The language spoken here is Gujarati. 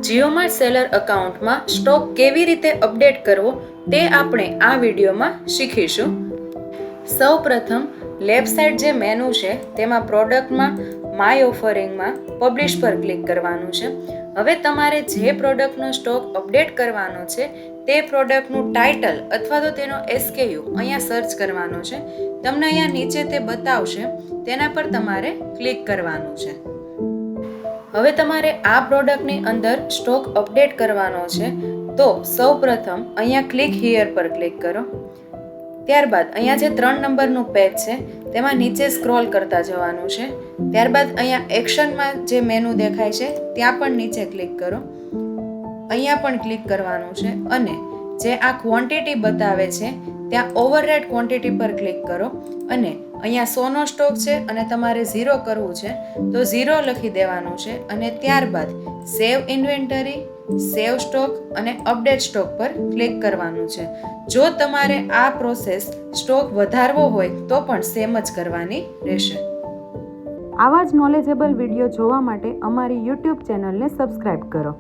જીઓમાર્ટ સેલર એકાઉન્ટમાં સ્ટોક કેવી રીતે અપડેટ કરવો તે આપણે આ વિડીયોમાં શીખીશું. સૌપ્રથમ લેફ્ટ સાઈડ જે મેનુ છે તેમાં પ્રોડક્ટમાં માય ઓફરિંગમાં પબ્લિશ પર ક્લિક કરવાનું છે. હવે તમારે જે પ્રોડક્ટનો સ્ટોક અપડેટ કરવાનો છે તે પ્રોડક્ટનું ટાઇટલ અથવા તો તેનો SKU અહીંયા સર્ચ કરવાનો છે. તમને અહીંયા નીચે તે બતાવશે, તેના પર તમારે ક્લિક કરવાનું છે. હવે તમારે આ પ્રોડક્ટની અંદર સ્ટોક અપડેટ કરવાનો છે તો સૌપ્રથમ અહીંયા ક્લિક હિયર પર ક્લિક કરો. ત્યારબાદ અહીંયા જે 3 નંબરનું પેજ છે તેમાં નીચે સ્ક્રોલ કરતા જવાનું છે. ત્યારબાદ અહીંયા એક્શનમાં જે મેનુ દેખાય છે ત્યાં પણ નીચે ક્લિક કરો. અહીંયા પણ ક્લિક કરવાનું છે અને જે આ ક્વોન્ટિટી બતાવે છે ત્યાં ઓવરરાઇડ ક્વોન્ટિટી પર ક્લિક કરો અને અહીંયા 100 નો સ્ટોક છે અને તમારે 0 કરવું છે તો 0 લખી દેવાનું છે અને ત્યારબાદ સેવ ઇન્વેન્ટરી, સેવ સ્ટોક અને અપડેટ સ્ટોક પર ક્લિક કરવાનું છે. જો તમારે આ પ્રોસેસ સ્ટોક વધારવો હોય તો પણ સેમ જ કરવાની રહેશે. આવા જ નોલેજેબલ વિડીયો જોવા માટે અમારી YouTube ચેનલને સબસ્ક્રાઇબ કરો.